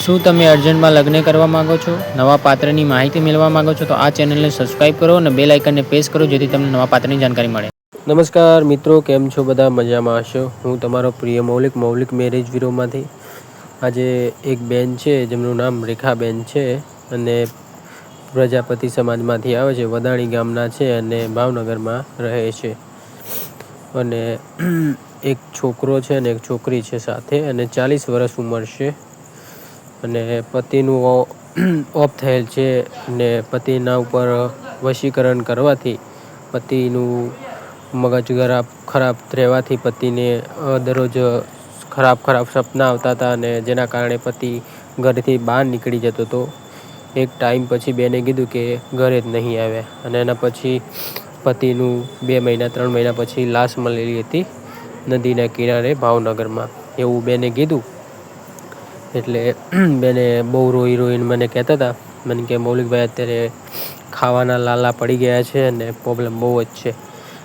શું તમે અર્જન્ટમાં લગ્ન કરવા માંગો છો? નવા પાત્રની માહિતી મેળવવા માંગો છો? તો આ ચેનલને સબસ્ક્રાઇબ કરો અને બેલ આઇકનને પ્રેસ કરો જેથી તમને નવા પાત્રની જાણકારી મળે. નમસ્કાર મિત્રો, કેમ છો? બધા મજામાં હશો. હું તમારો પ્રિય મૌલિક મેરેજ બ્યુરોમાંથી. આજે એક બેન છે જેમનું નામ રેખાબેન છે અને પ્રજાપતિ સમાજમાંથી આવે છે. વદાણી ગામના છે અને ભાવનગરમાં રહે છે. અને એક છોકરો છે અને એક છોકરી છે સાથે, અને 40 વર્ષ ઉંમર છે. અને પતિનું ઓફ થયેલ છે અને પતિના ઉપર વશીકરણ કરવાથી પતિનું મગજ ખરાબ રહેવાથી પતિને દરરોજ ખરાબ સપના આવતા હતા, અને જેના કારણે પતિ ઘરથી બહાર નીકળી જતો હતો. એક ટાઈમ પછી બેને કીધું કે ઘરે જ નહીં આવ્યા, અને એના પછી પતિનું 2 મહિના 3 મહિના પછી લાશ મળેલી હતી નદીના કિનારે ભાવનગરમાં, એવું બેને કીધું. એટલે બેને બહુ રોઈને મને કહેતા હતા, મને કે મૌલિકભાઈ અત્યારે ખાવાના લાલા પડી ગયા છે અને પ્રોબ્લેમ બહુ જ છે.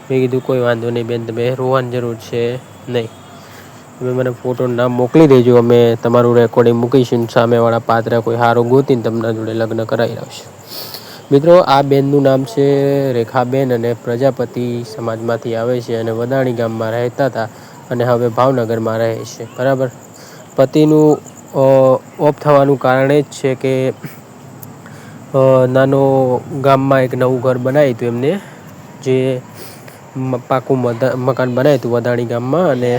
મેં કીધું કોઈ વાંધો નહીં બેન, તમે રોવાની જરૂર છે નહીં. તમે મને ફોટો નામ મોકલી દેજો, અમે તમારું રેકોર્ડિંગ મૂકીશું. સામેવાળા પાત્ર કોઈ સારું ગોતીને તમારા જોડે લગ્ન કરાવી આવશે. મિત્રો, આ બેનનું નામ છે રેખાબેન અને પ્રજાપતિ સમાજમાંથી આવે છે અને વદાણી ગામમાં રહેતા હતા અને હવે ભાવનગરમાં રહે છે. બરાબર. પતિનું ઓફ થવાનું કારણ એ જ છે કે નાનો ગામમાં એક નવું ઘર બનાવ્યું હતું એમને, જે પાકું મકાન બનાવ્યું હતું વદાણી ગામમાં, અને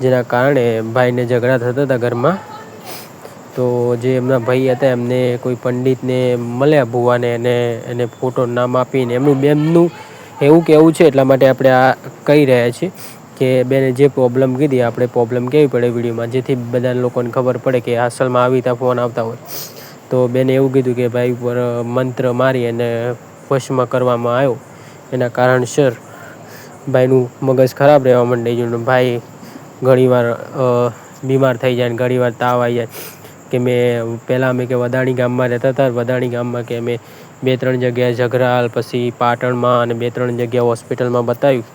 જેના કારણે ભાઈને ઝઘડા થતા હતા ઘરમાં. તો જે એમના ભાઈ હતા એમને કોઈ પંડિતને મળ્યા ભુવાને, અને એને ફોટો નામ આપીને એમનું બેનનું એવું કેવું છે. એટલા માટે આપણે આ કહી રહ્યા છીએ કે બેને જે પ્રોબ્લેમ કીધી આપણે પ્રોબ્લેમ કહેવી પડે વિડીયોમાં, જેથી બધા લોકોને ખબર પડે કે અસલમાં આવી રીતે ફોન આવતા હોય. તો બેને એવું કીધું કે ભાઈ ઉપર મંત્ર મારી અને વશમાં કરવામાં આવ્યો. એના કારણસર ભાઈનું મગજ ખરાબ રહેવા માંડી ગયું. ભાઈ ઘણીવાર બીમાર થઈ જાય, ઘણીવાર તાવ આવી જાય. કે પહેલાં અમે કે વદાણી ગામમાં રહેતા હતા. વદાણી ગામમાં કે અમે 2-3 જગ્યાએ ઝઘરાલ, પછી પાટણમાં અને 2-3 જગ્યાએ હોસ્પિટલમાં બતાવ્યું.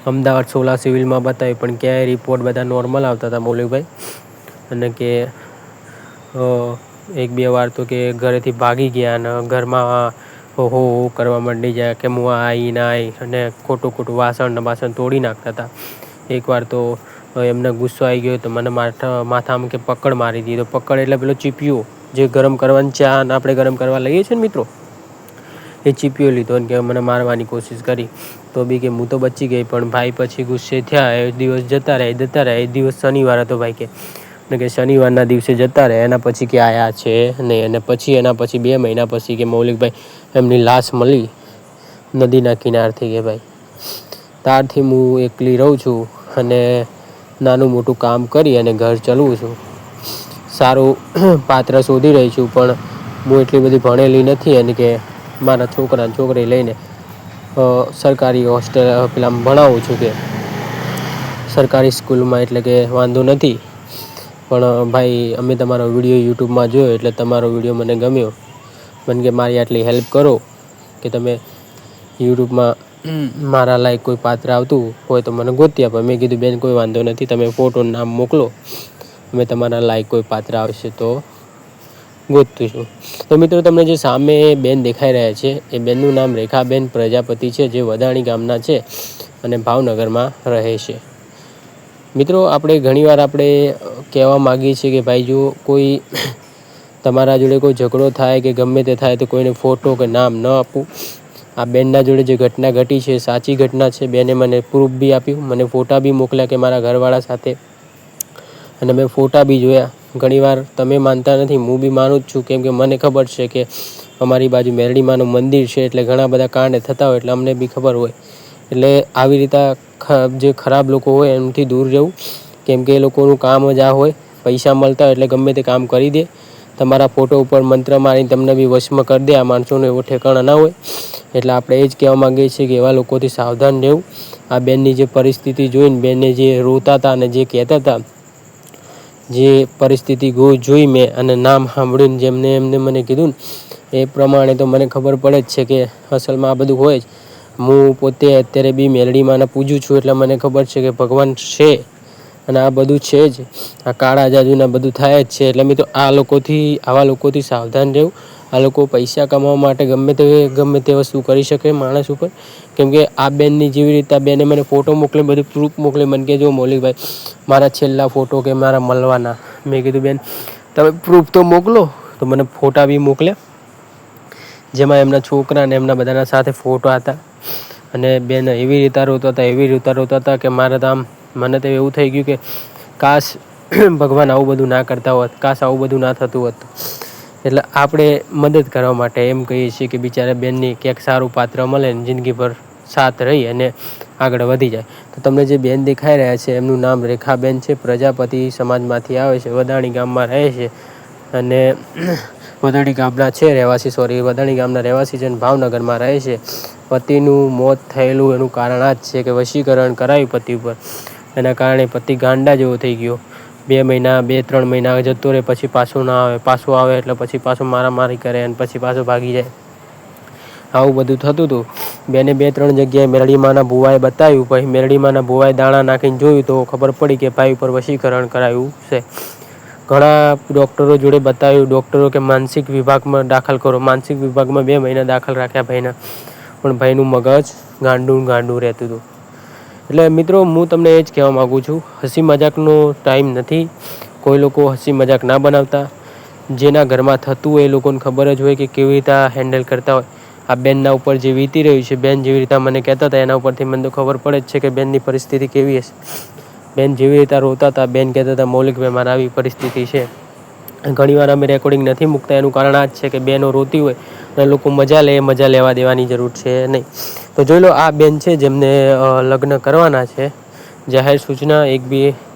અમદાવાદ સોલા સિવિલમાં બતાવ્યું, પણ ક્યાંય રિપોર્ટ બધા નોર્મલ આવતા હતા મૌલિકભાઈ. અને કે 1-2 વાર તો કે ઘરેથી ભાગી ગયા અને ઘરમાં હો કરવા માંડી જાય કે હું આવી ના આવી, અને ખોટું વાસણ તોડી નાખતા હતા. એકવાર તો એમને ગુસ્સો આવી ગયો તો મને માથામાં કે પકડ મારી દીધો. પકડ એટલે પેલો ચીપિયો જે ગરમ કરવાની ચા આપણે ગરમ કરવા લઈએ છીએ ને મિત્રો, એ ચીપિયો લીધો અને કે મને મારવાની કોશિશ કરી. તો બી કે હું તો બચી ગઈ, પણ ભાઈ પછી ગુસ્સે થયા. એ દિવસ જતા રહ્યા. એ દિવસ શનિવાર હતો ભાઈ કે શનિવારના દિવસે જતા રહ્યા. એના પછી કે આયા છે નહીં. અને પછી એના પછી 2 મહિના પછી કે મૌલિકભાઈ એમની લાશ મળી નદીના કિનારથી. કે ભાઈ ત્યારથી હું એકલી રહું છું અને નાનું મોટું કામ કરી અને ઘર ચલાવું છું. સારું પાત્ર શોધી રહી છું, પણ હું એટલી બધી ભણેલી નથી. અને કે મારા છોકરા છોકરી લઈને સરકારી હોસ્ટેલ પેલા ભણાવું છું, કે સરકારી સ્કૂલમાં. એટલે કે વાંધો નથી. પણ ભાઈ અમે તમારો વિડીયો યુટ્યુબમાં જોયો એટલે તમારો વિડીયો મને ગમ્યો. મને કે મારી આટલી હેલ્પ કરો કે તમે યુટ્યુબમાં મારા લાયક કોઈ પાત્ર આવતું હોય તો મને ગોતી આપો. મેં કીધું બેન કોઈ વાંધો નથી, તમે ફોટોનું નામ મોકલો, અમે તમારા લાયક કોઈ પાત્ર આવશે તો ગોતું છું. તો મિત્રો, તમને જે સામે બેન દેખાઈ રહ્યા છે એ બેનનું નામ રેખાબેન પ્રજાપતિ છે, જે વદાણી ગામના છે અને ભાવનગરમાં રહે છે. મિત્રો, આપણે ઘણીવાર આપણે કહેવા માગીએ છીએ કે ભાઈ જો કોઈ તમારા જોડે કોઈ ઝઘડો થાય કે ગમે તે થાય તો કોઈને ફોટો કે નામ ન આપવું. આ બેનના જોડે જે ઘટના ઘટી છે સાચી ઘટના છે. બેને મને પ્રૂફ બી આપ્યું, મને ફોટા બી મોકલ્યા કે મારા ઘરવાળા સાથે, અને મેં ફોટા બી જોયા. ઘણીવાર તમે માનતા નથી, હું બી માનું જ છું, કેમ કે મને ખબર છે કે અમારી બાજુ મેરડીમાનું મંદિર છે, એટલે ઘણા બધા કાંડ થતા હોય એટલે અમને બી ખબર હોય. એટલે આવી રીતે જે ખરાબ લોકો હોય એમથી દૂર રહેવું, કેમ કે એ લોકોનું કામ જ આ હોય. પૈસા મળતા હોય એટલે ગમે તે કામ કરી દે. તમારા ફોટો ઉપર મંત્ર મારીને તમને બી વશમાં કરી દે. આ માણસોને એવો ઠેકાણા ના હોય. એટલે આપણે એ જ કહેવા માગીએ છીએ કે એવા લોકોથી સાવધાન રહેવું. આ બેનની જે પરિસ્થિતિ જોઈને બેનને જે રોતા હતા અને જે કહેતા હતા, જે પરિસ્થિતિ જોઈ મેં અને નામ સાંભળીને જેમને એમને મને કીધું ને એ પ્રમાણે તો મને ખબર પડે જ છે કે અસલમાં આ બધું હોય જ. હું પોતે અત્યારે બી મેરડીમાંને પૂજું છું, એટલે મને ખબર છે કે ભગવાન છે અને આ બધું છે જ, આ કાળા જાદુના બધું થાય જ છે. એટલે મિત્રો આવા લોકોથી સાવધાન રહેવું. આ લોકો પૈસા કમાવા માટે ગમે તે વસ્તુ કરી શકે માણસ ઉપર. કેમ કે આ બેનની જેવી રીતે આ બેને મને ફોટો મોકલે, બધું પ્રૂફ મોકલે, મને કે જો મૌલિકભાઈ મારા છેલ્લા ફોટો કે મારા મળવાના. મેં કીધું બેન તમે પ્રૂફ તો મોકલો. તો મને ફોટા બી મોકલ્યા, જેમાં એમના છોકરા ને એમના બધાના સાથે ફોટો હતા. અને બેન એવી રીતે રોતા હતા કે મારે તો મને તો એવું થઈ ગયું કે કાશ ભગવાન આવું બધું ના કરતા હોત, કાશ આવું બધું ના થતું હોત. એટલે આપણે મદદ કરવા માટે એમ કહીએ છીએ કે બિચારા બેનની ક્યાંક સારું પાત્ર મળે ને જિંદગીભર સાથ રહી અને આગળ વધી જાય. તો તમને જે બેન દેખાઈ રહ્યા છે એમનું નામ રેખાબેન છે. પ્રજાપતિ સમાજમાંથી આવે છે, વદાણી ગામમાં રહે છે અને વદાણી ગામના રહેવાસી છે અને ભાવનગરમાં રહે છે. પતિનું મોત થયેલું એનું કારણ આ જ છે કે વશીકરણ કરાવ્યું પતિ ઉપર, એના કારણે પતિ ગાંડા જેવો થઈ ગયો. 2-3 મહિના જતો રહે, પછી પાછો આવે એટલે પછી પાછો મારામારી કરે અને પછી પાછો ભાગી જાય. આવું બધું થતું હતું. બેને 2-3 જગ્યાએ મેરડીમાના ભુવાએ બતાવ્યું. પછી મેરડીમાના ભુવાએ દાણા નાખીને જોયું તો ખબર પડી કે ભાઈ ઉપર વશીકરણ કરાવ્યું છે. ઘણા ડૉક્ટરો જોડે બતાવ્યું. ડૉક્ટરો કે માનસિક વિભાગમાં દાખલ કરો. માનસિક વિભાગમાં 2 મહિના દાખલ રાખ્યા ભાઈના, પણ ભાઈનું મગજ ગાંડું રહેતું હતું. એટલે મિત્રો હું તમને એ જ કહેવા માગું છું, હસી મજાકનો ટાઈમ નથી. કોઈ લોકો હસી મજાક ના બનાવતા. જેના ઘરમાં થતું હોય એ લોકોને ખબર જ હોય કે કેવી રીતે હેન્ડલ કરતા હોય. આ બેનના ઉપર જે વીતી રહ્યું છે, બેન જેવી રીતે મને કહેતા હતા એના ઉપરથી મને તો ખબર પડે જ છે કે બેનની પરિસ્થિતિ કેવી હશે. બેન જેવી રીતે રોતા હતા, બેન કહેતા હતા મૌલિકભાઈ મારા આવી પરિસ્થિતિ છે. ઘણીવાર અમે રેકોર્ડિંગ નથી મૂકતા, એનું કારણ આ જ છે કે બહેનો રોતી હોય અને લોકો મજા લેવા દેવાની જરૂર છે નહીં. તો જોઈ લો, આ બેન છે જેમને લગ્ન કરવાના છે. જાહેર સૂચના,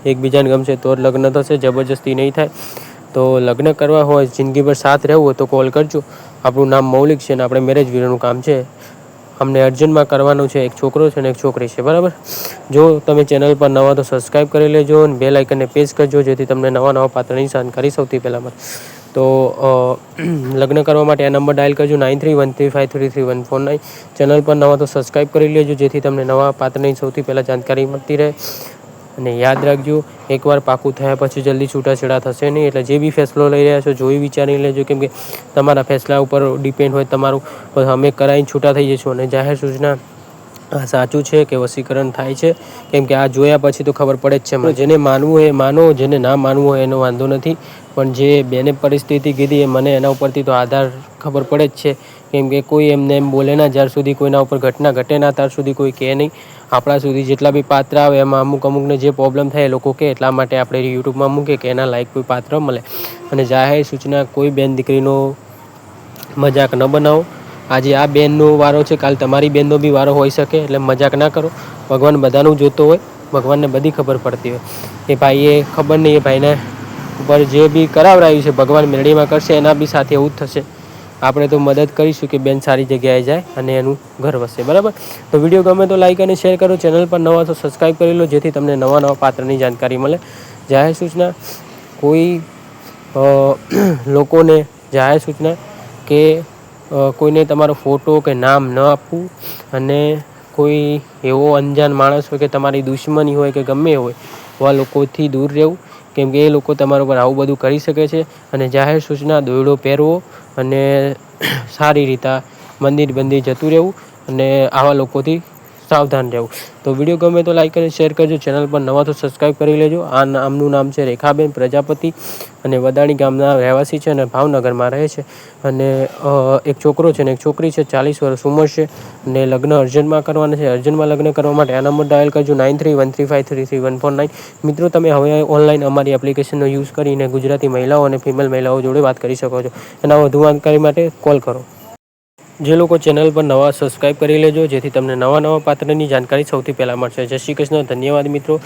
એકબીજાને ગમશે તો લગ્ન થશે, જબરજસ્તી નહીં થાય. તો લગ્ન કરવા હોય, જિંદગીભર સાથ રહેવું હોય તો કોલ કરજો. આપણું નામ મૌલિક છે ને આપણે મેરેજ બ્યુરોનું કામ છે. અમને અર્જન્ટમાં કરવાનું છે. એક છોકરો છે ને એક છોકરી છે, બરાબર. જો તમે ચેનલ પર નવા તો સબસ્ક્રાઈબ કરી લેજો અને બેલ આઇકનને પ્રેસ કરજો, જેથી તમને નવા પાત્રની જાણકારી સૌથી પહેલાં મળે. તો લગ્ન કરવા માટે આ નંબર ડાયલ કરજો, 9313533149. ચેનલ પર નવા તો સબસ્ક્રાઈબ કરી લેજો, જેથી તમને નવા પાત્રની સૌથી પહેલાં જાણકારી મળતી રહે. અને યાદ રાખજો, એકવાર પાકું થયા પછી જલ્દી છૂટાછેડા થશે નહીં. એટલે જે બી ફેસલો લઈ રહ્યા છો જોઈ વિચારી લેજો, કેમ કે તમારા ફેસલા ઉપર ડિપેન્ડ હોય તમારું. અમે કરાવીને છૂટા થઈ જઈશું. અને જાહેર સૂચના આ સાચું છે કે વશીકરણ થાય છે, કેમ કે આ જોયા પછી તો ખબર પડે જ છે. જેને માનવું હોય એ માનો, જેને ના માનવું હોય એનો વાંધો નથી. પણ જે બેને પરિસ્થિતિ કીધી એ મને એના ઉપરથી તો આધાર ખબર પડે જ છે. કેમ કે કોઈ એમને એમ બોલે ના, જ્યાર સુધી કોઈના ઉપર ઘટના ઘટે ના ત્યાર સુધી કોઈ કહે નહીં. આપણા સુધી જેટલા બી પાત્ર આવે એમાં અમુકને જે પ્રોબ્લેમ થાય એ લોકો કહે, એટલા માટે આપણે યુટ્યુબમાં મૂકીએ કે એના લાયક કોઈ પાત્ર મળે. અને જાહેર સૂચના, કોઈ બેન દીકરીનો મજાક ન બનાવો. આજે આ બેનનો વારો છે, કાલ તમારી બેનનો બી વારો હોઈ શકે. એટલે મજાક ના કરો. ભગવાન બધાનું જોતો હોય, ભગવાનને બધી ખબર પડતી હોય. એ ભાઈએ ખબર નહીં, એ ભાઈને ઉપર જે બી કરાવરાયું છે ભગવાન મેળડીમાં કરશે, એના બી સાથે એવું જ થશે. આપણે તો મદદ કરીશું કે બેન સારી જગ્યાએ જાય અને એનું ઘર વસે, બરાબર. તો વિડીયો ગમે તો લાઈક અને શેર કરો. ચેનલ પર નવા તો સબસ્ક્રાઈબ કરી લો, જેથી તમને નવા પાત્રની જાણકારી મળે. જાહેર સૂચના, કોઈ લોકોને જાહેર સૂચના કે કોઈને તમારો ફોટો કે નામ ન આપવું. અને કોઈ એવો અંજાન માણસ હોય કે તમારી દુશ્મની હોય કે ગમે હોય, એવા લોકોથી દૂર રહેવું. કેમ કે એ લોકો તમારા ઉપર આવું બધું કરી શકે છે. અને જાહેર સૂચના, દોયડો પહેરવો અને સારી રીતે મંદિર જતું રહેવું અને આવા લોકોથી સાવધાન રહેવું. તો વિડીયો ગમે તો લાઈક અને શેર કરજો. ચેનલ પર નવા તો સબસ્ક્રાઈબ કરી લેજો. આ નામનું નામ છે રેખાબેન પ્રજાપતિ અને વદાણી ગામના રહેવાસી છે અને ભાવનગરમાં રહે છે. અને એક છોકરો છે ને એક છોકરી છે, 40 વર્ષ ઉંમર છે. અને લગ્ન અર્જન્ટમાં કરવાના છે. અર્જન્ટમાં લગ્ન કરવા માટે આ નંબર ડાયલ કરજો, 9313533149. મિત્રો, તમે હવે ઓનલાઈન અમારી એપ્લિકેશનનો યુઝ કરીને ગુજરાતી મહિલાઓ અને ફિમેલ મહિલાઓ જોડે વાત કરી શકો છો. એના વધુ જાણકારી માટે કોલ કરો. જે લોકો ચેનલ પર નવા સબસ્ક્રાઈબ કરી લેજો, જેથી તમને નવા પાત્રની જાણકારી સૌથી પહેલાં મળશે. જય શ્રી કૃષ્ણ. ધન્યવાદ મિત્રો.